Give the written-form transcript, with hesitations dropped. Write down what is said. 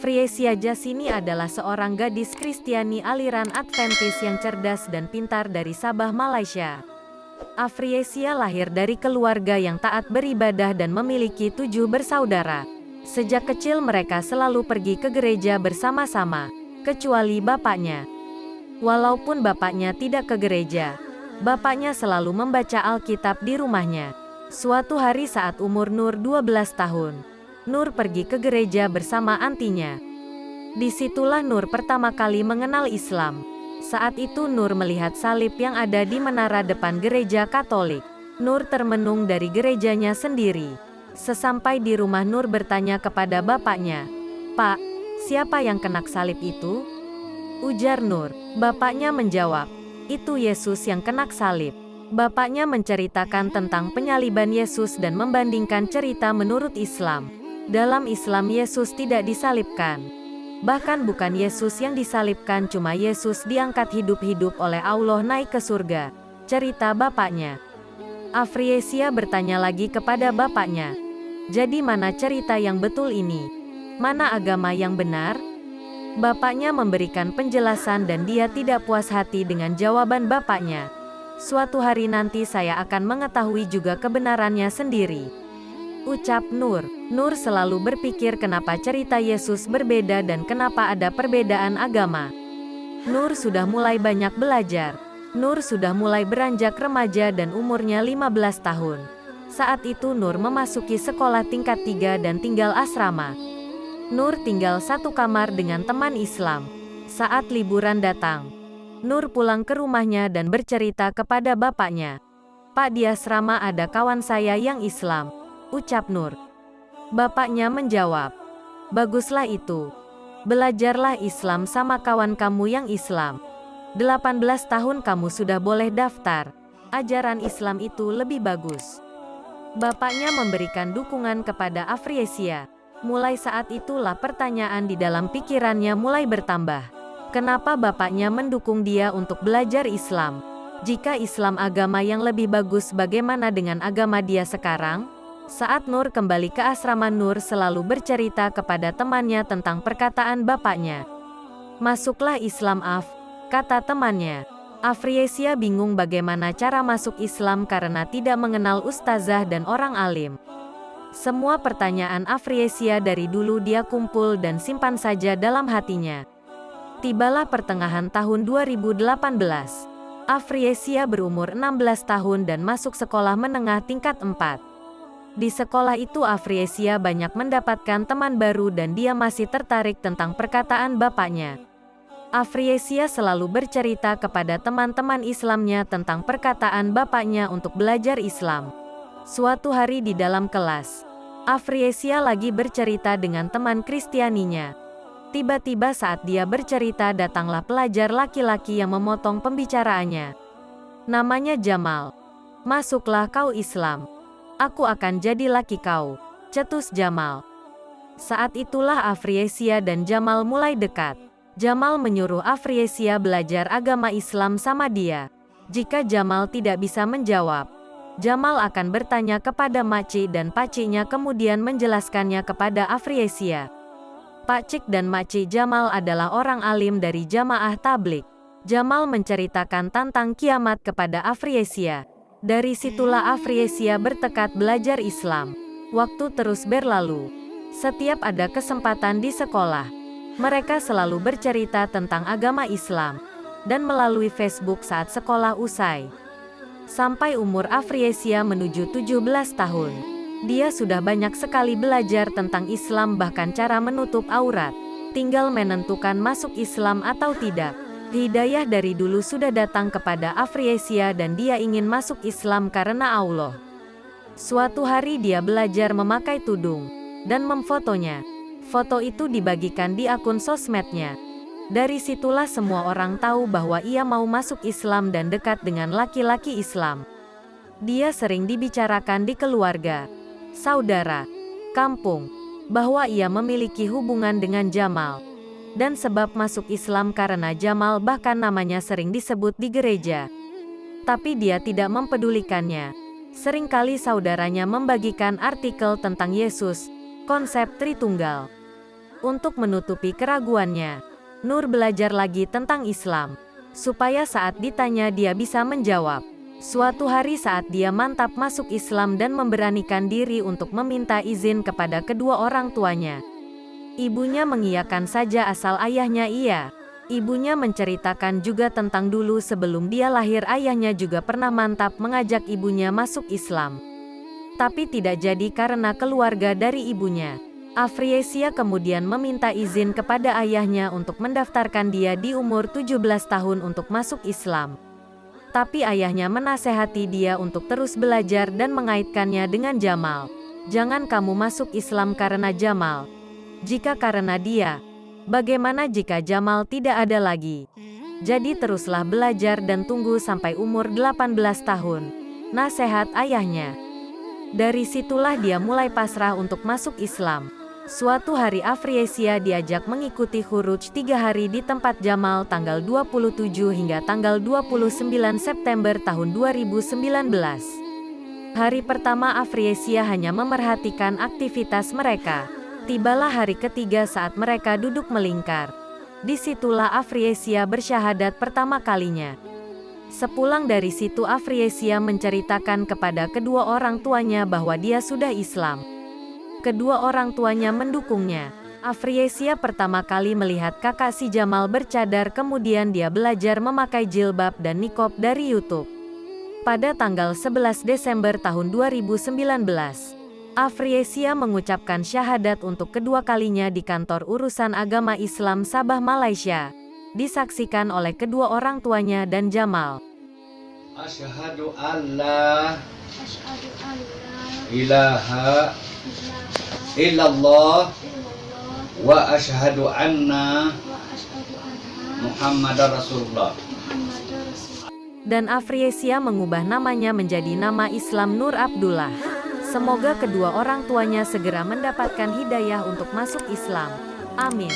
Afriyesia Jasini adalah seorang gadis Kristiani aliran Adventis yang cerdas dan pintar dari Sabah, Malaysia. Afriyesia lahir dari keluarga yang taat beribadah dan memiliki 7 bersaudara. Sejak kecil mereka selalu pergi ke gereja bersama-sama, kecuali bapaknya. Walaupun bapaknya tidak ke gereja, bapaknya selalu membaca Alkitab di rumahnya. Suatu hari saat umur Nur 12 tahun, Nur pergi ke gereja bersama antinya. Disitulah Nur pertama kali mengenal Islam. Saat itu Nur melihat salib yang ada di menara depan gereja Katolik. Nur termenung dari gerejanya sendiri. Sesampai di rumah Nur bertanya kepada bapaknya, "Pak, siapa yang kena salib itu?" Ujar Nur. Bapaknya menjawab, "Itu Yesus yang kena salib." Bapaknya menceritakan tentang penyaliban Yesus dan membandingkan cerita menurut Islam. Dalam Islam Yesus tidak disalibkan. Bahkan bukan Yesus yang disalibkan, cuma Yesus diangkat hidup-hidup oleh Allah naik ke surga. Cerita bapaknya. Afriyesia bertanya lagi kepada bapaknya, "Jadi mana cerita yang betul ini? Mana agama yang benar?" Bapaknya memberikan penjelasan dan dia tidak puas hati dengan jawaban bapaknya. "Suatu hari nanti saya akan mengetahui juga kebenarannya sendiri," ucap Nur. Nur selalu berpikir kenapa cerita Yesus berbeda dan kenapa ada perbedaan agama. Nur sudah mulai banyak belajar. Nur sudah mulai beranjak remaja dan umurnya 15 tahun. Saat itu Nur memasuki sekolah tingkat 3 dan tinggal asrama. Nur tinggal satu kamar dengan teman Islam. Saat liburan datang, Nur pulang ke rumahnya dan bercerita kepada bapaknya, "Pak, di asrama ada kawan saya yang Islam," ucap Nur. Bapaknya menjawab, "Baguslah itu. Belajarlah Islam sama kawan kamu yang Islam. 18 tahun kamu sudah boleh daftar. Ajaran Islam itu lebih bagus." Bapaknya memberikan dukungan kepada Afriyesia. Mulai saat itulah pertanyaan di dalam pikirannya mulai bertambah. Kenapa bapaknya mendukung dia untuk belajar Islam? Jika Islam agama yang lebih bagus, bagaimana dengan agama dia sekarang? Saat Nur kembali ke asrama, Nur selalu bercerita kepada temannya tentang perkataan bapaknya. "Masuklah Islam, Af," kata temannya. Afriyesia bingung bagaimana cara masuk Islam karena tidak mengenal ustazah dan orang alim. Semua pertanyaan Afriyesia dari dulu dia kumpul dan simpan saja dalam hatinya. Tibalah pertengahan tahun 2018. Afriyesia berumur 16 tahun dan masuk sekolah menengah tingkat 4. Di sekolah itu Afriyesia banyak mendapatkan teman baru dan dia masih tertarik tentang perkataan bapaknya. Afriyesia selalu bercerita kepada teman-teman Islamnya tentang perkataan bapaknya untuk belajar Islam. Suatu hari di dalam kelas, Afriyesia lagi bercerita dengan teman Kristianinya. Tiba-tiba saat dia bercerita datanglah pelajar laki-laki yang memotong pembicaraannya. Namanya Jamal. "Masuklah kau Islam. Aku akan jadi laki kau," cetus Jamal. Saat itulah Afriyesia dan Jamal mulai dekat. Jamal menyuruh Afriyesia belajar agama Islam sama dia. Jika Jamal tidak bisa menjawab, Jamal akan bertanya kepada makcik dan pakciknya kemudian menjelaskannya kepada Afriyesia. Pakcik dan makcik Jamal adalah orang alim dari jamaah tablik. Jamal menceritakan tentang kiamat kepada Afriyesia. Dari situlah Afriyesia bertekad belajar Islam. Waktu terus berlalu. Setiap ada kesempatan di sekolah, mereka selalu bercerita tentang agama Islam, dan melalui Facebook saat sekolah usai. Sampai umur Afriyesia menuju 17 tahun. Dia sudah banyak sekali belajar tentang Islam, bahkan cara menutup aurat. Tinggal menentukan masuk Islam atau tidak. Hidayah dari dulu sudah datang kepada Afriyesia dan dia ingin masuk Islam karena Allah. Suatu hari dia belajar memakai tudung dan memfotonya. Foto itu dibagikan di akun sosmednya. Dari situlah semua orang tahu bahwa ia mau masuk Islam dan dekat dengan laki-laki Islam. Dia sering dibicarakan di keluarga, saudara, kampung, bahwa ia memiliki hubungan dengan Jamal. Dan sebab masuk Islam karena Jamal, bahkan namanya sering disebut di gereja. Tapi dia tidak mempedulikannya. Seringkali saudaranya membagikan artikel tentang Yesus, konsep Tritunggal. Untuk menutupi keraguannya, Nur belajar lagi tentang Islam, supaya saat ditanya dia bisa menjawab. Suatu hari saat dia mantap masuk Islam dan memberanikan diri untuk meminta izin kepada kedua orang tuanya, ibunya mengiyakan saja asal ayahnya iya. Ibunya menceritakan juga tentang dulu sebelum dia lahir ayahnya juga pernah mantap mengajak ibunya masuk Islam. Tapi tidak jadi karena keluarga dari ibunya. Afriyesia kemudian meminta izin kepada ayahnya untuk mendaftarkan dia di umur 17 tahun untuk masuk Islam. Tapi ayahnya menasehati dia untuk terus belajar dan mengaitkannya dengan Jamal. Jangan kamu masuk Islam karena Jamal. Jika karena dia, bagaimana jika Jamal tidak ada lagi? Jadi teruslah belajar dan tunggu sampai umur 18 tahun. Nasihat ayahnya. Dari situlah dia mulai pasrah untuk masuk Islam. Suatu hari Afriyesia diajak mengikuti khuruj 3 hari di tempat Jamal tanggal 27 hingga tanggal 29 September tahun 2019. Hari pertama Afriyesia hanya memerhatikan aktivitas mereka. Tibalah hari ketiga saat mereka duduk melingkar. Disitulah Afriyesia bersyahadat pertama kalinya. Sepulang dari situ Afriyesia menceritakan kepada kedua orang tuanya bahwa dia sudah Islam. Kedua orang tuanya mendukungnya. Afriyesia pertama kali melihat kakak si Jamal bercadar, kemudian dia belajar memakai jilbab dan niqab dari YouTube. Pada tanggal 11 Desember tahun 2019, Afriyesia mengucapkan syahadat untuk kedua kalinya di kantor urusan agama Islam Sabah, Malaysia. Disaksikan oleh kedua orang tuanya dan Jamal. Asyhadu alla ilaha illallah wa asyhadu anna Muhammadar Rasulullah. Dan Afriyesia mengubah namanya menjadi nama Islam Nur Abdullah. Semoga kedua orang tuanya segera mendapatkan hidayah untuk masuk Islam. Amin.